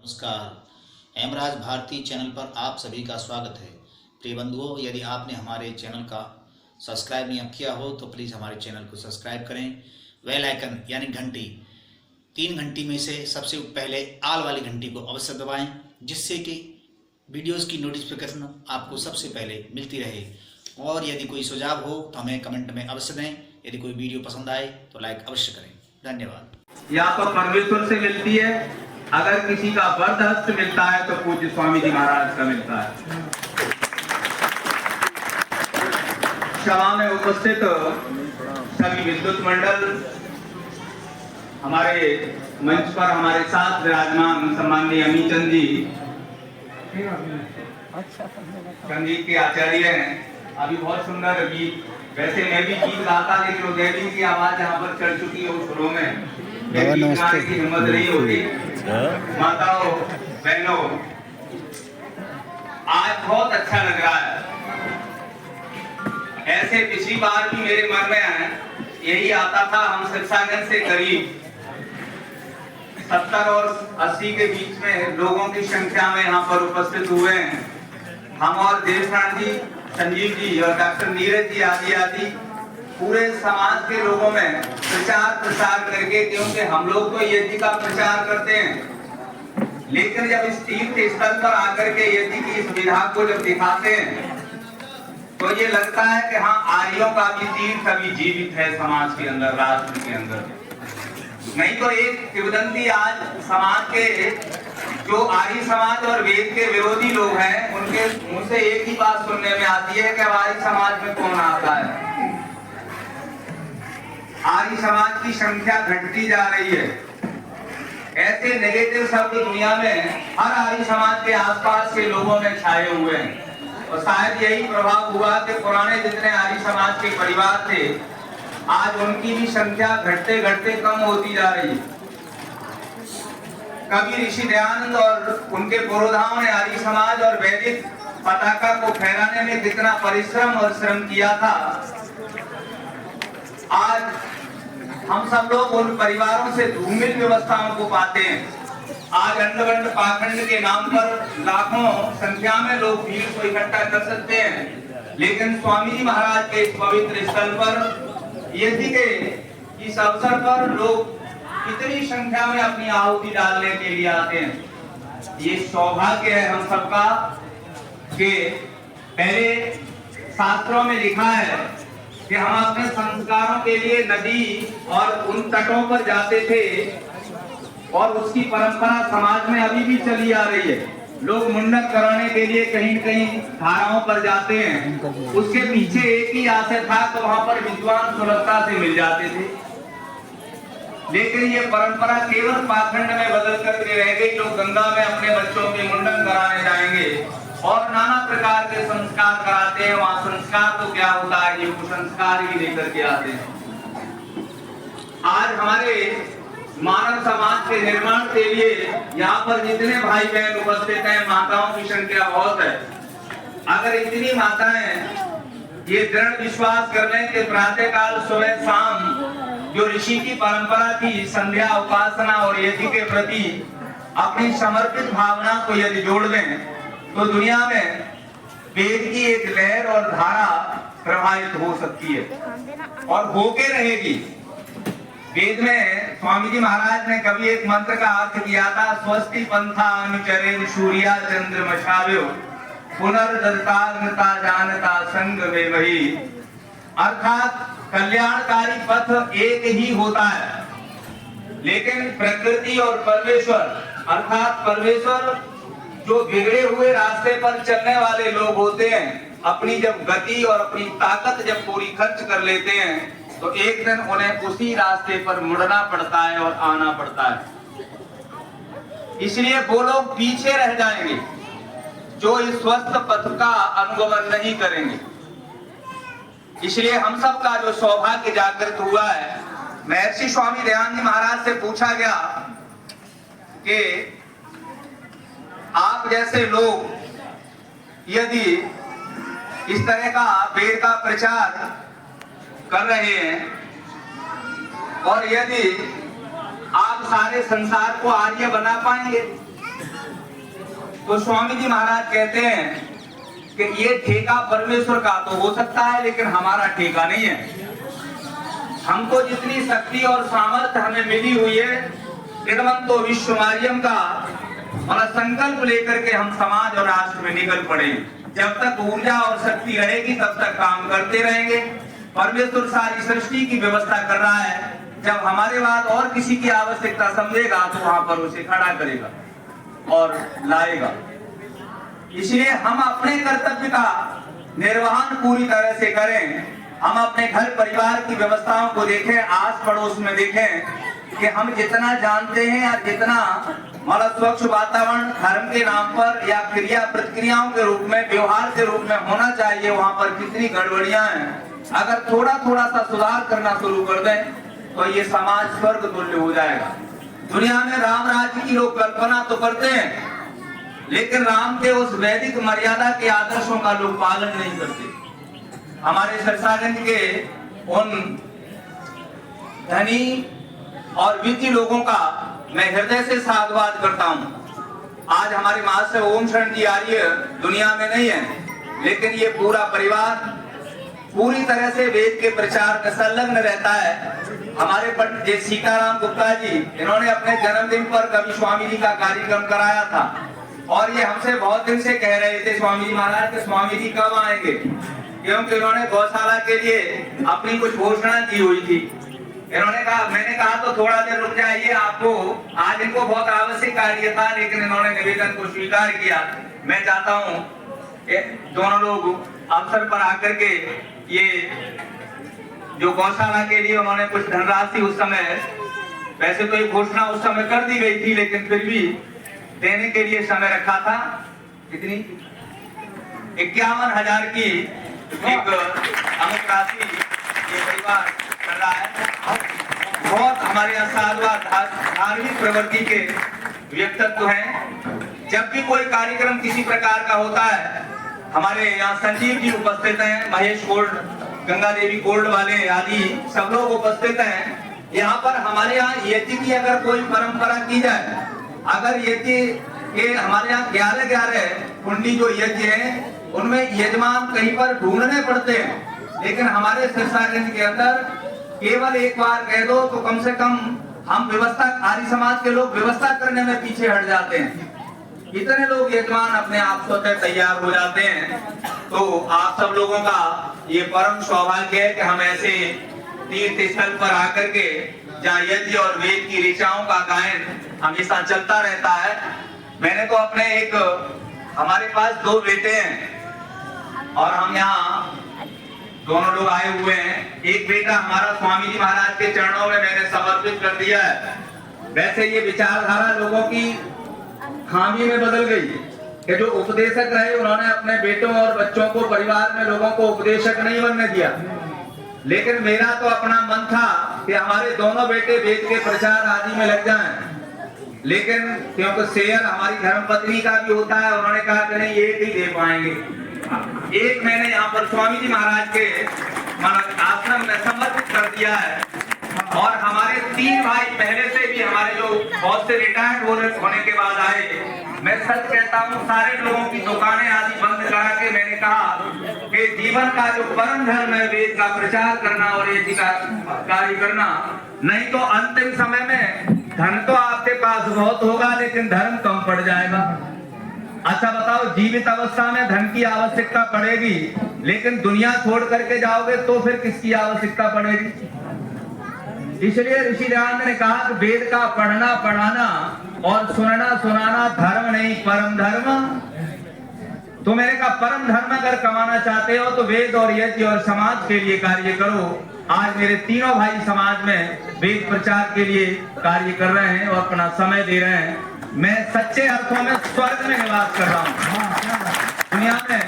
नमस्कार। हेमराज भारती चैनल पर आप सभी का स्वागत है। प्रिय बंधुओं, यदि आपने हमारे चैनल का सब्सक्राइब नहीं किया हो तो प्लीज़ हमारे चैनल को सब्सक्राइब करें। बेल आइकन यानी घंटी, 3 घंटी में से सबसे पहले आल वाली घंटी को अवश्य दबाएं, जिससे कि वीडियोस की नोटिफिकेशन आपको सबसे पहले मिलती रहे। और यदि कोई सुझाव हो तो हमें कमेंट में अवश्य दें। यदि कोई वीडियो पसंद आए तो लाइक अवश्य करें। धन्यवाद। या तो परमेश्वर से मिलती है, अगर किसी का वरद हस्त मिलता है तो पूज्य स्वामी जी महाराज का मिलता है। सभा में उपस्थित सभी विद्युत मंडल, हमारे मंच पर हमारे साथ विराजमान सम्माननीय अमीचंद जी संगीत के आचार्य हैं। अभी बहुत सुंदर गीत, वैसे मैं भी गीत गाता लेकिन वो देवी की आवाज यहाँ पर चढ़ चुकी है उस सुरों में, गाने की हिम्मत नहीं होती। माताओं बहनों, आज बहुत अच्छा लग रहा है। ऐसे पिछली बार भी मेरे मन में यही आता था। हम सिरसागंज से करीब 70 और 80 के बीच में लोगों की संख्या में यहाँ पर उपस्थित हुए हैं। हम और देवप्राण जी, संजीव जी और डॉक्टर नीरज जी आदि पूरे समाज के लोगों में प्रचार प्रसार करके, क्योंकि हम लोग तो यज्ञ का प्रचार करते हैं, लेकिन जब इस तीर्थ स्थल पर आकर के यज्ञ की इस विधा को जब दिखाते हैं तो ये लगता है कि हाँ, आर्यों का भी तीर्थ अभी जीवित है समाज के अंदर, राष्ट्र के अंदर। नहीं तो एक किंवदंती आज समाज के जो आर्य समाज और वेद के विरोधी लोग हैं, उनके मुंह से एक ही बात सुनने में आती है कि आर्य समाज में कौन आता है। आर्य समाज की संख्या घटती जा रही है। ऐसे नेगेटिव शब्द दुनिया में हर आर्य समाज के आसपास के लोगों में छाए हुए हैं, और शायद यही प्रभाव हुआ कि पुराने जितने आर्य समाज के परिवार थे, आज उनकी भी संख्या घटते घटते कम होती जा रही है। कवि ऋषि दयानंद और उनके पुरोधाओं ने आर्य समाज और वैदिक पताका को फहराने में जितना परिश्रम और श्रम किया था, आज हम सब लोग उन परिवारों से धूमिल व्यवस्थाओं को पाते हैं। आज अंडवंड पाखंड के नाम पर लाखों संख्या में लोग भीड़ को इकट्ठा कर सकते हैं, लेकिन स्वामी जी महाराज के इस पवित्र स्थल पर यज्ञ के इस अवसर पर लोग कितनी संख्या में अपनी आहुति डालने के लिए आते हैं। ये सौभाग्य है हम सबका कि पहले शास्त्रों में लिखा है कि हम अपने संस्कारों के लिए नदी और उन तटों पर जाते थे, और उसकी परंपरा समाज में अभी भी चली आ रही है। लोग मुंडन कराने के लिए कहीं न कहीं धाराओं पर जाते हैं, उसके पीछे एक ही आशय था कि वहां पर विद्वान सुलभता से मिल जाते थे। लेकिन ये परंपरा केवल पाखंड में बदल करके रह गई। लोग गंगा में अपने बच्चों के मुंडन कराने जाएंगे और नाना प्रकार के संस्कार कराते हैं। वहां संस्कार तो क्या होता है, ये कुसंस्कार ही लेकर के आते हैं। आज हमारे मानव समाज के निर्माण के लिए यहाँ पर जितने भाई बहन उपस्थित हैं, माताओं की संख्या बहुत है। अगर इतनी माताएं ये दृढ़ विश्वास कर लें कि प्रातः काल सुबह शाम जो ऋषि की परंपरा थी, संध्या उपासना और यज्ञ के प्रति अपनी समर्पित भावना को यदि जोड़ लें तो दुनिया में वेद की एक लहर और धारा प्रभावित हो सकती है और होके रहेगी। वेद में स्वामी जी महाराज ने कभी एक मंत्र का अर्थ किया था, स्वस्ति पंथा अनुचरेन सूर्या चंद्रमशाव्यो पुनर्दत्ता जानता संग में वही। अर्थात कल्याणकारी पथ एक ही होता है, लेकिन प्रकृति और परमेश्वर अर्थात परमेश्वर जो बिगड़े हुए रास्ते पर चलने वाले लोग होते हैं, अपनी जब गति और अपनी ताकत जब पूरी खर्च कर लेते हैं तो एक दिन उन्हें उसी रास्ते पर मुड़ना पड़ता है और आना पड़ता है। इसलिए वो लोग पीछे रह जाएंगे जो इस स्वस्थ पथ का अनुगमन नहीं करेंगे। इसलिए हम सब का जो सौभाग्य जागृत हुआ है, महर्षि स्वामी दयानंद जी महाराज से पूछा गया कि आप जैसे लोग यदि इस तरह का वेद का प्रचार कर रहे हैं और यदि आप सारे संसार को आर्य बना पाएंगे तो स्वामी जी महाराज कहते हैं कि ये ठेका परमेश्वर का तो हो सकता है, लेकिन हमारा ठेका नहीं है। हमको जितनी शक्ति और सामर्थ्य हमें मिली हुई है, इदमंतो विश्वमार्यम का मतलब संकल्प लेकर के हम समाज और राष्ट्र में निकल पड़े। जब तक ऊर्जा और शक्ति रहेगी तब तक काम करते रहेंगे। परमेश्वर सारी सृष्टि की व्यवस्था कर रहा है। जब हमारे बाद और किसी की आवश्यकता समझेगा तो वहां पर उसे खड़ा करेगा और लाएगा। इसलिए हम अपने कर्तव्य का निर्वहन पूरी तरह से करें। हम अपने घर परिवार की व्यवस्थाओं को देखें, आस पड़ोस में देखें कि हम जितना जानते हैं या जितना मतलब स्वच्छ वातावरण धर्म के नाम पर या क्रिया प्रतिक्रियाओं के रूप में, व्यवहार के रूप में होना चाहिए, वहां पर कितनी गड़बड़ियां हैं। अगर थोड़ा थोड़ा सा सुधार करना शुरू कर दें तो ये समाज स्वर्ग तुल्य हो जाएगा। दुनिया में राम राज्य की लोग कल्पना तो करते हैं, लेकिन राम के उस वैदिक मर्यादा के आदर्शों का लोग पालन नहीं करते। हमारे सरसागंज के उन धनी और विद्य लोगों का मैं हृदय से साधुवाद करता हूँ। आज हमारे मास्टर ओम शरण जी आर्य दुनिया में नहीं है, लेकिन ये पूरा परिवार पूरी तरह से वेद के प्रचार में संलग्न रहता है। हमारे पंडित सीताराम गुप्ता जी, इन्होंने अपने जन्मदिन पर कवि स्वामी जी का कार्यक्रम कराया था और ये हमसे बहुत दिन से कह रहे थे स्वामी जी महाराज के स्वामी जी कब आएंगे, क्योंकि इन्होंने गौशाला के लिए अपनी कुछ घोषणा की हुई थी। इन्होंने कहा, मैंने कहा तो थोड़ा देर रुक जाइए, आपको आज इनको बहुत आवश्यक कार्य था, लेकिन इन्होंने निवेदन को स्वीकार किया। मैं चाहता हूँ दोनों लोग अवसर पर आकर के ये जो गौशाला के लिए उन्होंने कुछ धनराशि उस समय, वैसे तो ये घोषणा उस समय कर दी गई थी, लेकिन फिर भी देने के लिए समय रखा था। कितनी 51,000 की एक अमुक राशि ये परिवार कर रहा है। बहुत हमारे यहाँ साधुवाद धार्मिक प्रवृत्ति के व्यक्तित्व हैं। जब भी कोई कार्यक्रम किसी प्रकार का होता है, हमारे यहाँ संजीव जी उपस्थित हैं, महेश गोल्ड, गंगा देवी गोल्ड वाले आदि सब लोग उपस्थित हैं। यहाँ पर हमारे यहाँ यज्ञ की अगर कोई परंपरा की जाए, अगर यज्ञ के हमारे यहाँ 11 कुंडी जो यज्ञ हैं उनमें यजमान कहीं पर ढूंढने पड़ते हैं, लेकिन हमारे सिरसागंज के अंदर केवल एक बार कह दो तो कम से कम हम व्यवस्था, आर्य समाज के लोग व्यवस्था करने में पीछे हट जाते हैं। इतने लोग यजमान अपने आप स्वतः तैयार हो जाते हैं। तो आप सब लोगों का ये परम सौभाग्य है कि हम ऐसे तीर्थ स्थल पर आकर के जहाँ यज्ञ और वेद की ऋचाओं का गायन हमेशा चलता रहता है। मैंने तो अपने हमारे पास 2 बेटे हैं और हम यहाँ दोनों लोग आए हुए हैं। एक बेटा हमारा स्वामी जी महाराज के चरणों में मैंने समर्पित कर दिया है। वैसे ये विचारधारा लोगों की खामी में बदल गई कि जो उपदेशक रहे उन्होंने अपने बेटों और बच्चों को, परिवार में लोगों को उपदेशक नहीं बनने दिया, लेकिन मेरा तो अपना मन था कि हमारे दोनों बेटे वेद के प्रचार आदि में लग जाएं। लेकिन क्योंकि शेयर हमारी धर्मपत्नी का भी होता है, उन्होंने कहा कि नहीं एक ही दे पाएंगे। एक मैंने यहाँ पर स्वामी जी महाराज के आश्रम में समर्पित कर दिया है। और हमारे 3 भाई पहले से भी हमारे जो बहुत से रिटायर्ड होने के बाद आए, मैं सच कहता हूँ सारे लोगों की दुकानें आदि बंद करा के मैंने कहा कि जीवन का जो परम धर्म है वेद का प्रचार करना और यज्ञ का कार्य करना, नहीं तो अंतिम समय में धन तो आपके पास बहुत होगा लेकिन धर्म कम पड़ जाएगा। अच्छा बताओ, जीवित अवस्था में धन की आवश्यकता पड़ेगी, लेकिन दुनिया छोड़ करके जाओगे तो फिर किसकी आवश्यकता पड़ेगी? इसलिए ऋषि दयानंद ने कहा कि वेद का पढ़ना पढ़ाना और सुनना सुनाना धर्म नहीं परम धर्म। तो मैंने कहा परम धर्म अगर कमाना चाहते हो तो वेद और यज्ञ और समाज के लिए कार्य करो। आज मेरे तीनों भाई समाज में वेद प्रचार के लिए कार्य कर रहे हैं और अपना समय दे रहे हैं। मैं सच्चे अर्थों में स्वर्ग में निवास कर रहा हूँ। दुनिया में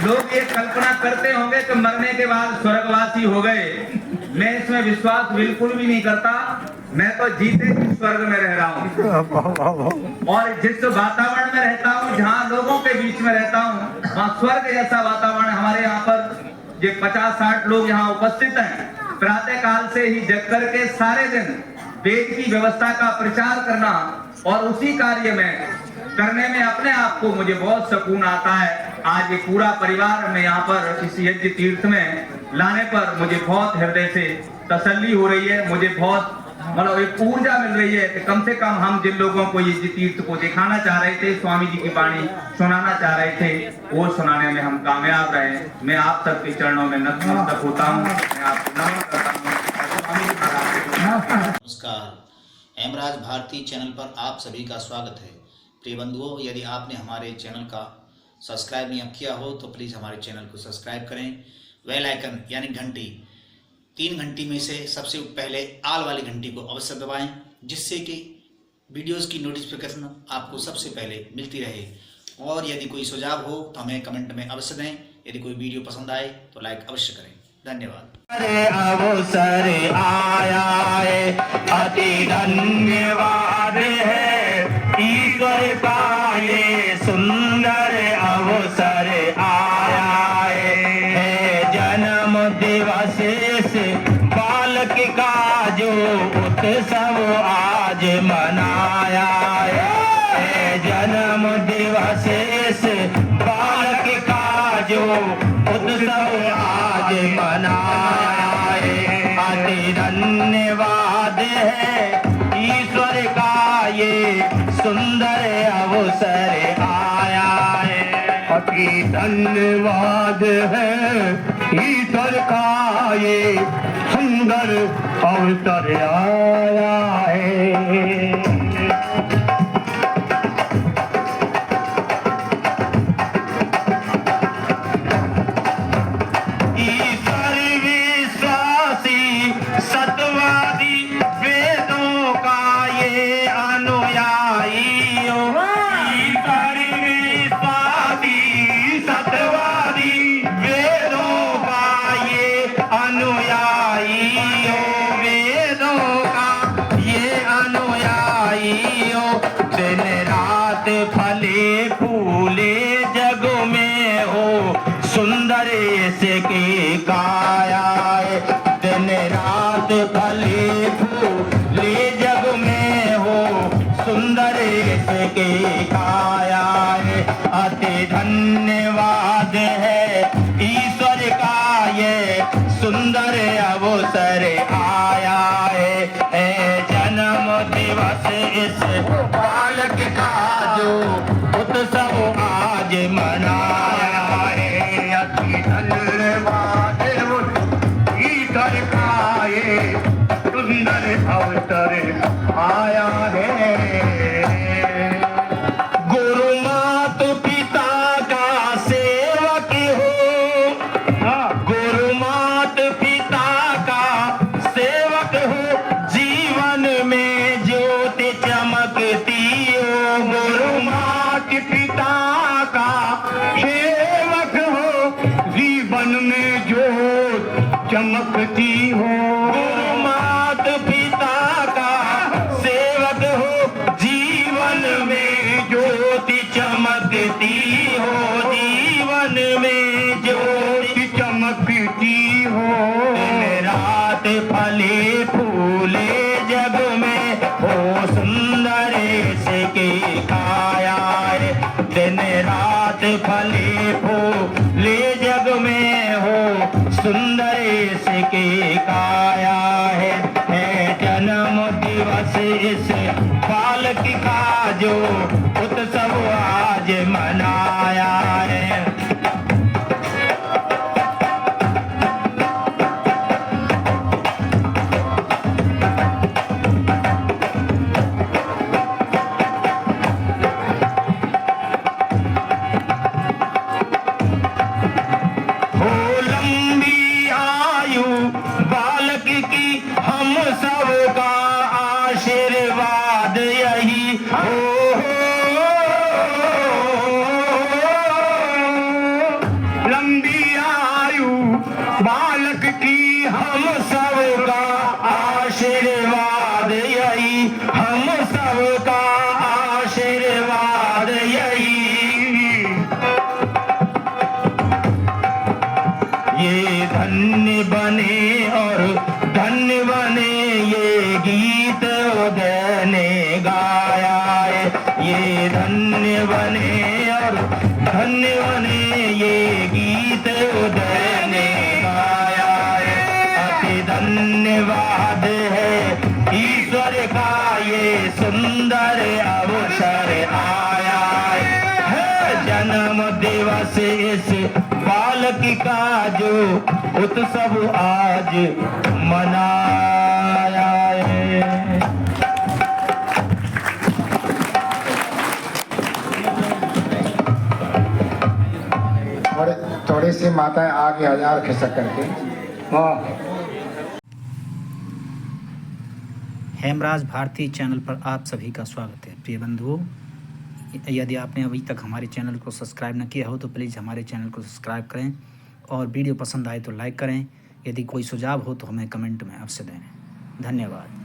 लोग ये कल्पना करते होंगे कि मरने के बाद स्वर्गवासी हो गए, मैं इसमें विश्वास बिल्कुल भी नहीं करता। मैं तो जीते ही स्वर्ग में रह रहा हूँ और जिस वातावरण में रहता हूँ, जहाँ लोगों के बीच में रहता हूँ, वहाँ स्वर्ग जैसा वातावरण। हमारे यहाँ पर जो 50-60 लोग यहाँ उपस्थित हैं, प्रातः काल से ही जग करके सारे दिन वेद की व्यवस्था का प्रचार करना और उसी कार्य में करने में अपने आप को मुझे बहुत सुकून आता है। आज ये पूरा परिवार मैं यहाँ पर इस यज्ञ तीर्थ में लाने पर मुझे बहुत हृदय से तसल्ली हो रही है। मुझे बहुत मतलब एक ऊर्जा मिल रही है कि कम से कम हम जिन लोगों को ये तीर्थ को दिखाना चाह रहे थे, स्वामी जी की वाणी सुनाना चाह रहे थे, वो सुनाने में हम कामयाब रहे। मैं आप सबके चरणों में नतमस्तक होता हूँ। मैं आपको नमन करता हूँ। स्वामी जी महाराज नमस्कार, हेमराज भारती चैनल पर आप सभी का स्वागत है। प्रिय बंधुओं, यदि आपने हमारे चैनल का सब्सक्राइब नहीं किया हो तो प्लीज़ हमारे चैनल को सब्सक्राइब करें। बेल आइकन यानी घंटी, 3 घंटी में से सबसे पहले आल वाली घंटी को अवश्य दबाएं, जिससे कि वीडियोस की नोटिफिकेशन आपको सबसे पहले मिलती रहे। और यदि कोई सुझाव हो तो हमें कमेंट में अवश्य दें। यदि कोई वीडियो पसंद आए तो लाइक अवश्य करें। धन्यवाद। अरे अवसर आया है, अति धन्यवाद है ईश्वर का ये सुंदर अवसर आया है। जन्म दिवस इस बालक का जो उत्सव आज मनाया है। जन्म दिवस इस बालक का जो उत्सव आज मनाया है। अति धन्यवाद है ईश्वर का ये सुंदर अवसर आया है। अति धन्यवाद है ईश्वर का ये सुंदर अवसर आया है। फले फूले जग में हो सुंदर के काया है। दिन रात फले फूले जग में हो सुंदर के काया है। अति धन्यवाद है ईश्वर का ये सुंदर अवसर आया है। जन्म दिवस इस बालक का जो उत्सव आज मनाया है। अति धन्यवाद ईश्वर का ये सुंदर अवसर आया है। गुरु मात पिता का सेवक हो, गुरु मात पिता का सेवक हो, जीवन में ज्योति चमकती हो। गुरु मात पिता का सेवक हो, जीवन में ज्योत चमकती हो। गुरु मात पिता का सेवक हो, जीवन में ज्योति चमकती हो। जीवन में ज्योति चमकती हो। दिन रात फले फूले जग में हो सुंदर के काया है। दिन रात फले फूले जग में हो सुंदर के काया है। जन्म दिवस इस बालक का जो उत्सव आज मनाया है। धन्य बने और धन्य बने ये गीत उदय ने गाया है। अति धन्यवाद है ईश्वर का ये सुंदर अवसर आया है। जन्म दिवस इस बालक का जो उत्सव आज मनाया है। थोड़ी सी माताएं आगे हजार खिसक करके। हाँ, हेमराज भारती चैनल पर आप सभी का स्वागत है। प्रिय बंधुओं, यदि आपने अभी तक हमारे चैनल को सब्सक्राइब न किया हो तो प्लीज़ हमारे चैनल को सब्सक्राइब करें और वीडियो पसंद आए तो लाइक करें। यदि कोई सुझाव हो तो हमें कमेंट में अवश्य दें। धन्यवाद।